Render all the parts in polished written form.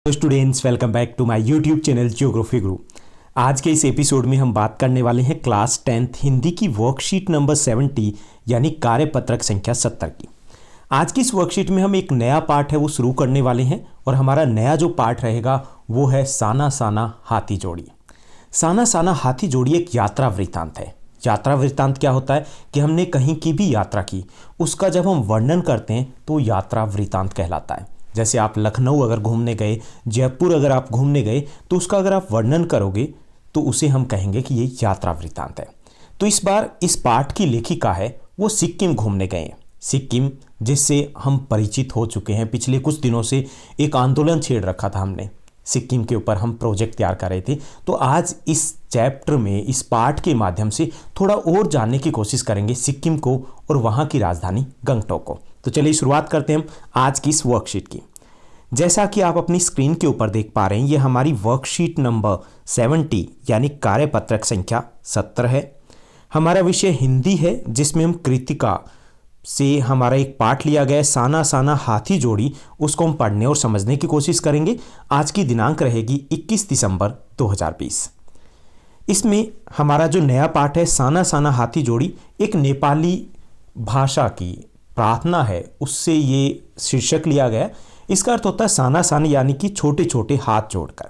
Students, welcome back to my YouTube channel geography Guru. आज के इस एपिसोड में हम बात करने वाले हैं क्लास 10th हिंदी की वर्कशीट नंबर 70 यानी कार्यपत्रक संख्या 70 की। आज की इस वर्कशीट में हम एक नया पार्ट है वो शुरू करने वाले हैं और हमारा नया जो पार्ट रहेगा वो है साना साना हाथी जोड़ी। साना साना हाथी जोड़ी एक यात्रा वृत्तांत है। यात्रा वृत्तांत क्या होता है कि हमने कहीं की भी यात्रा की, उसका जब हम वर्णन करते हैं तो यात्रा वृत्तांत कहलाता है। जैसे आप लखनऊ अगर घूमने गए, जयपुर अगर आप घूमने गए, तो उसका अगर आप वर्णन करोगे तो उसे हम कहेंगे कि ये यात्रा वृत्तांत है। तो इस बार इस पाठ की लेखिका है वो सिक्किम घूमने गए हैं। सिक्किम जिससे हम परिचित हो चुके हैं, पिछले कुछ दिनों से एक आंदोलन छेड़ रखा था हमने, सिक्किम के ऊपर हम प्रोजेक्ट तैयार कर रहे थे। तो आज इस चैप्टर में, इस पाठ के माध्यम से थोड़ा और जानने की कोशिश करेंगे सिक्किम को और वहाँ की राजधानी गंगटोक को। तो चलिए शुरुआत करते हैं हम आज की इस वर्कशीट की। जैसा कि आप अपनी स्क्रीन के ऊपर देख पा रहे हैं, ये हमारी वर्कशीट नंबर 70 यानी कार्यपत्रक संख्या 70 है। हमारा विषय हिंदी है जिसमें हम कृतिका से हमारा एक पाठ लिया गया है साना साना हाथी जोड़ी, उसको हम पढ़ने और समझने की कोशिश करेंगे। आज की दिनांक रहेगी 21 दिसंबर 2020। इसमें हमारा जो नया पाठ है साना साना हाथी जोड़ी, एक नेपाली भाषा की प्रार्थना है, उससे ये शीर्षक लिया गया। इसका अर्थ होता है साना साना यानी कि छोटे छोटे हाथ जोड़कर।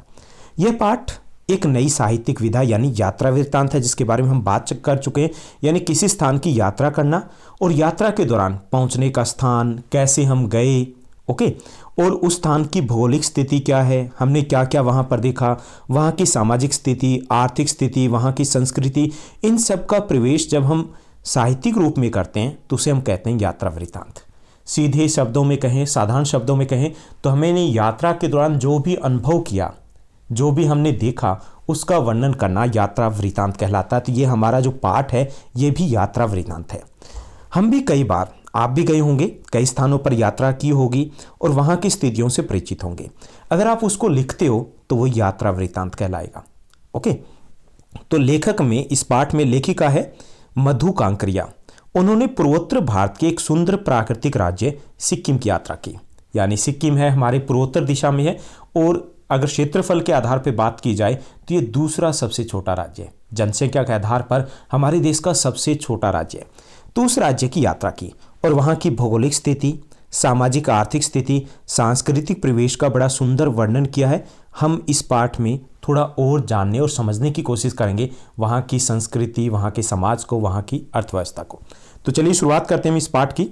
यह पाठ एक नई साहित्यिक विधा यानी यात्रा वृत्तांत है जिसके बारे में हम बात कर चुके हैं, यानी किसी स्थान की यात्रा करना और यात्रा के दौरान पहुंचने का स्थान, कैसे हम गए, ओके, और उस स्थान की भौगोलिक स्थिति क्या है, हमने क्या क्या वहाँ पर देखा, वहाँ की सामाजिक स्थिति, आर्थिक स्थिति, वहाँ की संस्कृति, इन सब का प्रवेश जब हम साहित्यिक रूप में करते हैं तो उसे हम कहते हैं यात्रा वृत्तांत। सीधे शब्दों में कहें, साधारण शब्दों में कहें तो हमने यात्रा के दौरान जो भी अनुभव किया, जो भी हमने देखा, उसका वर्णन करना यात्रा वृत्तांत कहलाता है। तो ये हमारा जो पाठ है ये भी यात्रा वृत्तांत है। हम भी कई बार, आप भी गए होंगे, कई स्थानों पर यात्रा की होगी और वहाँ की स्थितियों से परिचित होंगे। अगर आप उसको लिखते हो तो वो यात्रा वृत्तांत कहलाएगा। ओके, तो लेखक में, इस पाठ में लेखिका है मधु कांकरिया। उन्होंने पूर्वोत्तर भारत के एक सुंदर प्राकृतिक राज्य सिक्किम की यात्रा की। यानी सिक्किम है हमारे पूर्वोत्तर दिशा में है और अगर क्षेत्रफल के आधार पर बात की जाए तो ये दूसरा सबसे छोटा राज्य है। जनसंख्या के आधार पर हमारे देश का सबसे छोटा राज्य है। तो उस राज्य की यात्रा की और वहाँ की भौगोलिक स्थिति, सामाजिक आर्थिक स्थिति, सांस्कृतिक प्रवेश का बड़ा सुंदर वर्णन किया है। हम इस पाठ में थोड़ा और जानने और समझने की कोशिश करेंगे वहाँ की संस्कृति, वहाँ के समाज को, वहाँ की अर्थव्यवस्था को। तो चलिए शुरुआत करते हैं इस पाठ की।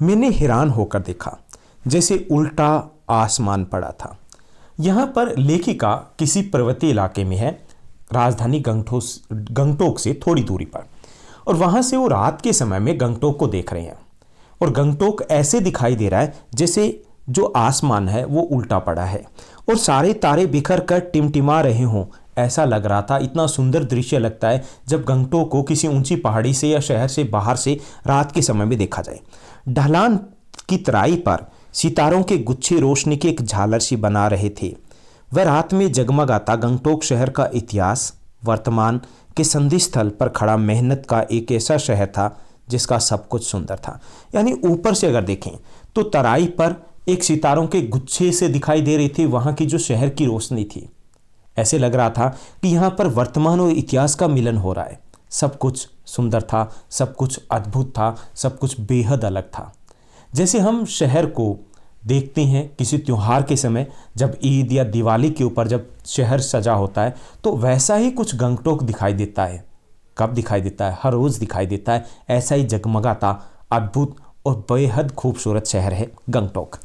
मैंने हैरान होकर देखा जैसे उल्टा आसमान पड़ा था। यहाँ पर लेखिका किसी पर्वतीय इलाके में है, राजधानी गंगटोक से थोड़ी दूरी पर, और वहाँ से वो रात के समय में गंगटोक को देख रहे हैं और गंगटोक ऐसे दिखाई दे रहा है जैसे जो आसमान है वो उल्टा पड़ा है और सारे तारे बिखर कर टिमटिमा रहे हों, ऐसा लग रहा था। इतना सुंदर दृश्य लगता है जब गंगटोक को किसी ऊंची पहाड़ी से या शहर से बाहर से रात के समय में देखा जाए। ढलान की तराई पर सितारों के गुच्छे रोशनी की एक झालर सी बना रहे थे। वह रात में जगमगाता गंगटोक शहर का इतिहास, वर्तमान के संधि स्थल पर खड़ा मेहनत का एक ऐसा शहर था जिसका सब कुछ सुंदर था। यानी ऊपर से अगर देखें तो तराई पर एक सितारों के गुच्छे से दिखाई दे रही थी वहाँ की जो शहर की रोशनी थी। ऐसे लग रहा था कि यहाँ पर वर्तमान और इतिहास का मिलन हो रहा है। सब कुछ सुंदर था, सब कुछ अद्भुत था, सब कुछ बेहद अलग था। जैसे हम शहर को देखते हैं किसी त्योहार के समय, जब ईद या दिवाली के ऊपर जब शहर सजा होता है, तो वैसा ही कुछ गंगटोक दिखाई देता है। कब दिखाई देता है? हर रोज़ दिखाई देता है। ऐसा ही जगमगाता, अद्भुत और बेहद खूबसूरत शहर है गंगटोक।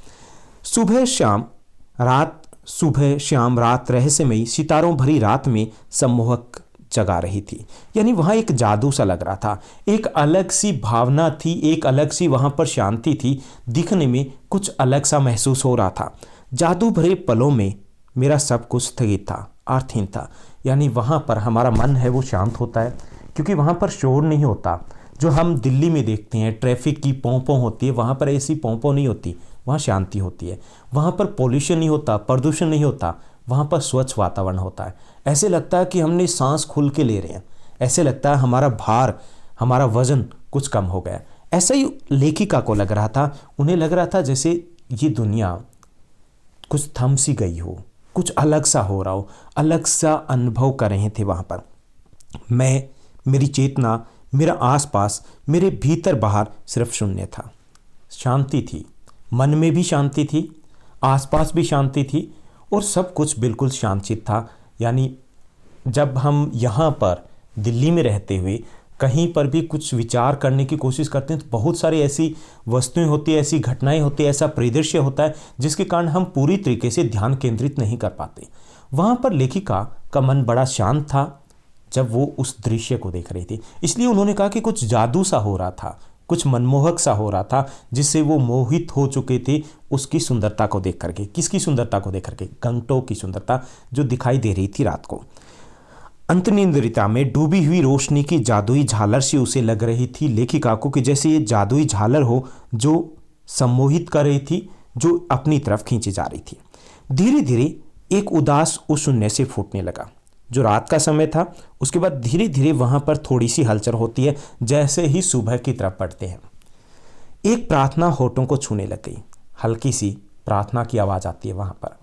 सुबह शाम रात रहस्यमयी सितारों भरी रात में सम्मोहक जगा रही थी। यानी वहाँ एक जादू सा लग रहा था, एक अलग सी भावना थी, एक अलग सी वहाँ पर शांति थी, दिखने में कुछ अलग सा महसूस हो रहा था। जादू भरे पलों में मेरा सब कुछ स्थगित था, अर्थहीन था। यानी वहाँ पर हमारा मन है वो शांत होता है क्योंकि वहाँ पर शोर नहीं होता। जो हम दिल्ली में देखते हैं ट्रैफिक की पों पों होती है, वहाँ पर ऐसी पों पों नहीं होती, वहाँ शांति होती है। वहाँ पर पॉल्यूशन नहीं होता, प्रदूषण नहीं होता, वहाँ पर स्वच्छ वातावरण होता है। ऐसे लगता है कि हमने सांस खुल के ले रहे हैं, ऐसे लगता है हमारा भार, हमारा वजन कुछ कम हो गया। ऐसा ही लेखिका को लग रहा था। उन्हें लग रहा था जैसे ये दुनिया कुछ थम सी गई हो, कुछ अलग सा हो रहा हो, अलग सा अनुभव कर रहे थे वहाँ पर। मैं, मेरी चेतना, मेरा आसपास, मेरे भीतर बाहर सिर्फ शून्य था। शांति थी, मन में भी शांति थी, आसपास भी शांति थी और सब कुछ बिल्कुल शांतचित था। यानी जब हम यहाँ पर दिल्ली में रहते हुए कहीं पर भी कुछ विचार करने की कोशिश करते हैं तो बहुत सारी ऐसी वस्तुएं होती है, ऐसी घटनाएं होती है, ऐसा परिदृश्य होता है जिसके कारण हम पूरी तरीके से ध्यान केंद्रित नहीं कर पाते। वहाँ पर लेखिका का मन बड़ा शांत था जब वो उस दृश्य को देख रही थी। इसलिए उन्होंने कहा कि कुछ जादू सा हो रहा था, कुछ मनमोहक सा हो रहा था, जिससे वो मोहित हो चुके थे उसकी सुंदरता को देख करके। किसकी सुंदरता को देख करके? गंगटोक की सुंदरता जो दिखाई दे रही थी रात को। अंतर्निहितता में डूबी हुई रोशनी की जादुई झालर सी उसे लग रही थी लेखिका को, कि जैसे ये जादुई झालर हो जो सम्मोहित कर रही थी, जो अपनी तरफ खींची जा रही थी। धीरे धीरे एक उदास उस शून्य से फूटने लगा। जो रात का समय था, उसके बाद धीरे धीरे वहां पर थोड़ी सी हलचल होती है जैसे ही सुबह की तरफ बढ़ते हैं। एक प्रार्थना होठों को छूने लग गई। हल्की सी प्रार्थना की आवाज़ आती है वहाँ पर,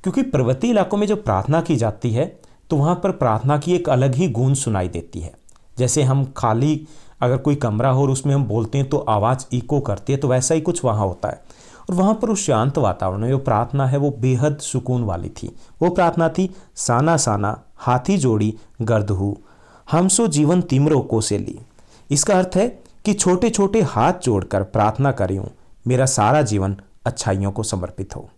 क्योंकि पर्वतीय इलाकों में जो प्रार्थना की जाती है तो वहाँ पर प्रार्थना की एक अलग ही गूंज सुनाई देती है। जैसे हम खाली अगर कोई कमरा हो और उसमें हम बोलते हैं तो आवाज़ इको करती है, तो वैसा ही कुछ वहाँ होता है। और वहाँ पर उस शांत वातावरण में जो प्रार्थना है वो बेहद सुकून वाली थी। वो प्रार्थना थी, साना साना हाथी जोड़ी गर्द हूँ, हमसो जीवन तिमरो को से ली। इसका अर्थ है कि छोटे छोटे हाथ जोड़कर प्रार्थना करूँ, मेरा सारा जीवन अच्छाइयों को समर्पित हो।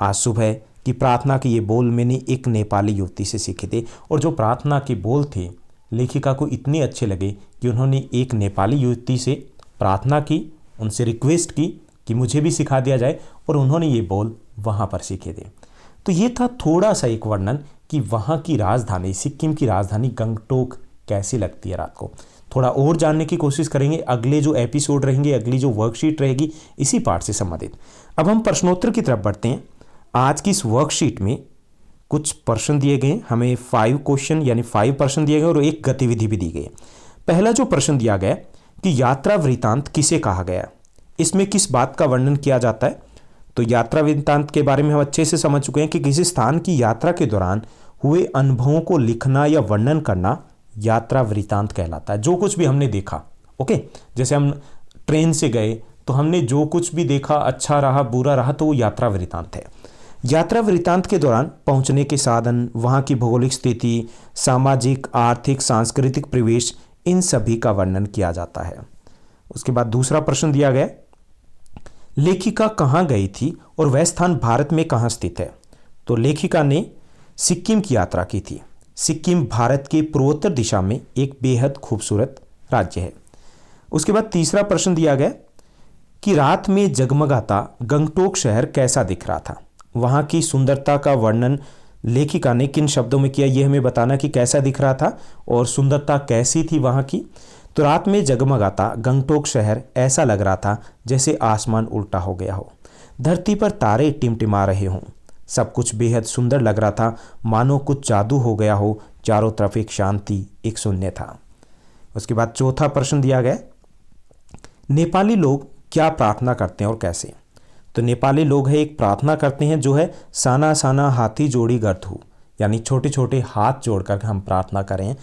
आज सुबह की प्रार्थना के ये बोल मैंने एक नेपाली युवती से सीखे थे, और जो प्रार्थना के बोल थे लेखिका को इतने अच्छे लगे कि उन्होंने एक नेपाली युवती से प्रार्थना की, उनसे रिक्वेस्ट की कि मुझे भी सिखा दिया जाए, और उन्होंने ये बोल वहाँ पर सीखे थे। तो ये था थोड़ा सा एक वर्णन कि वहाँ की राजधानी, सिक्किम की राजधानी गंगटोक कैसी लगती है रात को। थोड़ा और जानने की कोशिश करेंगे, अगले जो एपिसोड रहेंगे, अगली जो वर्कशीट रहेगी इसी पार्ट से संबंधित। अब हम प्रश्नोत्तर की तरफ बढ़ते हैं। आज की इस वर्कशीट में कुछ प्रश्न दिए गए, हमें 5 क्वेश्चन यानी 5 प्रश्न दिए गए और एक गतिविधि भी दी गई है। पहला जो प्रश्न दिया गया कि यात्रा वृत्तांत किसे कहा गया, इसमें किस बात का वर्णन किया जाता है। तो यात्रा वृत्तांत के बारे में हम अच्छे से समझ चुके हैं कि किसी स्थान की यात्रा के दौरान हुए अनुभवों को लिखना या वर्णन करना यात्रा वृत्तांत कहलाता है। जो कुछ भी हमने देखा, ओके, जैसे हम ट्रेन से गए तो हमने जो कुछ भी देखा, अच्छा रहा बुरा रहा, तो वो यात्रा वृत्तांत है। यात्रा वृत्तांत के दौरान पहुंचने के साधन, वहाँ की भौगोलिक स्थिति, सामाजिक, आर्थिक, सांस्कृतिक परिवेश, इन सभी का वर्णन किया जाता है। उसके बाद दूसरा प्रश्न दिया गया, लेखिका कहाँ गई थी और वह स्थान भारत में कहाँ स्थित है। तो लेखिका ने सिक्किम की यात्रा की थी। सिक्किम भारत के पूर्वोत्तर दिशा में एक बेहद खूबसूरत राज्य है। उसके बाद तीसरा प्रश्न दिया गया कि रात में जगमगाता गंगटोक शहर कैसा दिख रहा था। वहाँ की सुंदरता का वर्णन लेखिका ने किन शब्दों में किया, ये हमें बताना कि कैसा दिख रहा था और सुंदरता कैसी थी वहाँ की। तो रात में जगमगाता गंगटोक शहर ऐसा लग रहा था जैसे आसमान उल्टा हो गया हो, धरती पर तारे टिमटिमा रहे हों, सब कुछ बेहद सुंदर लग रहा था, मानो कुछ जादू हो गया हो। चारों तरफ एक शांति, एक शून्य था। उसके बाद चौथा प्रश्न दिया गया, नेपाली लोग क्या प्रार्थना करते हैं और कैसे। तो नेपाली लोग है एक प्रार्थना करते हैं जो है साना साना हाथी जोड़ी गर्थ, यानी छोटे छोटे हाथ जोड़कर हम प्रार्थना करें।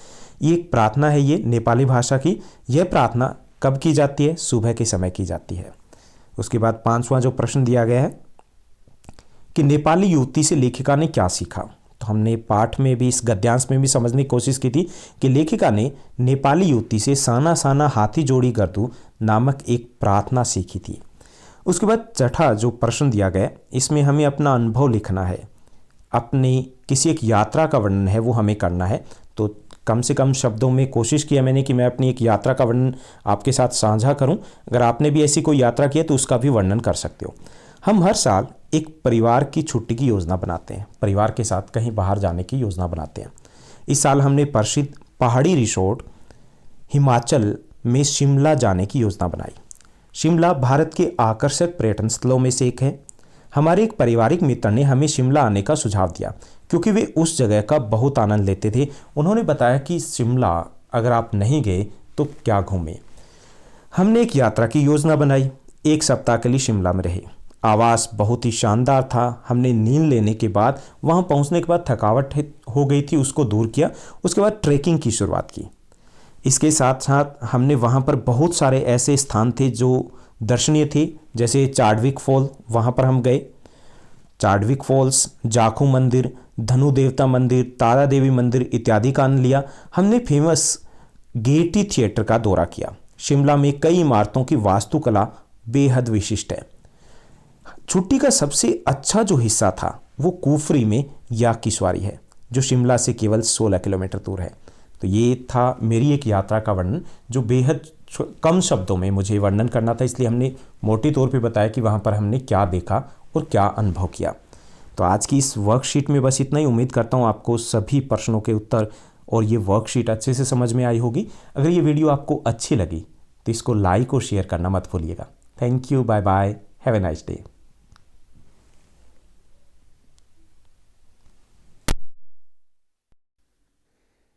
ये एक प्रार्थना है, ये नेपाली भाषा की। यह प्रार्थना कब की जाती है? सुबह के समय की जाती है। उसके बाद 5वां जो प्रश्न दिया गया है कि नेपाली युवती से लेखिका ने क्या सीखा। तो हमने पाठ में भी, इस गद्यांश में भी समझने की कोशिश की थी कि लेखिका ने नेपाली युवती से साना साना हाथी जोड़ी गर्दू नामक एक प्रार्थना सीखी थी। उसके बाद छठा जो प्रश्न दिया गया, इसमें हमें अपना अनुभव लिखना है, अपनी किसी एक यात्रा का वर्णन है वो हमें करना है। तो कम से कम शब्दों में कोशिश किया मैंने कि मैं अपनी एक यात्रा का वर्णन आपके साथ साझा करूं। अगर आपने भी ऐसी कोई यात्रा की है तो उसका भी वर्णन कर सकते हो। हम हर साल एक परिवार की छुट्टी की योजना बनाते हैं, परिवार के साथ कहीं बाहर जाने की योजना बनाते हैं। इस साल हमने प्रसिद्ध पहाड़ी रिसोर्ट हिमाचल में शिमला जाने की योजना बनाई। शिमला भारत के आकर्षक पर्यटन स्थलों में से एक है। हमारे एक पारिवारिक मित्र ने हमें शिमला आने का सुझाव दिया क्योंकि वे उस जगह का बहुत आनंद लेते थे। उन्होंने बताया कि शिमला अगर आप नहीं गए तो क्या घूमें। हमने एक यात्रा की योजना बनाई, 1 सप्ताह के लिए शिमला में रहे। आवास बहुत ही शानदार था। हमने नींद लेने के बाद वहाँ पहुँचने के बाद थकावट हो गई थी, उसको दूर किया। उसके बाद ट्रैकिंग की शुरुआत की। इसके साथ साथ हमने वहाँ पर बहुत सारे ऐसे स्थान थे जो दर्शनीय थे, जैसे चार्डविक फॉल, वहाँ पर हम गए। चार्डविक फॉल्स, जाखू मंदिर, धनु देवता मंदिर, तारा देवी मंदिर इत्यादि का आनंद लिया। हमने फेमस गेयटी थिएटर का दौरा किया। शिमला में कई इमारतों की वास्तुकला बेहद विशिष्ट है। छुट्टी का सबसे अच्छा जो हिस्सा था वो कुफरी में याक की सवारी है, जो शिमला से केवल 16 किलोमीटर दूर है। तो ये था मेरी एक यात्रा का वर्णन, जो बेहद कम शब्दों में मुझे वर्णन करना था, इसलिए हमने मोटे तौर पे बताया कि वहाँ पर हमने क्या देखा और क्या अनुभव किया। तो आज की इस वर्कशीट में बस इतना ही। उम्मीद करता हूँ आपको सभी प्रश्नों के उत्तर और ये वर्कशीट अच्छे से समझ में आई होगी। अगर ये वीडियो आपको अच्छी लगी तो इसको लाइक और शेयर करना मत भूलिएगा। Thank you, bye bye, have a nice day.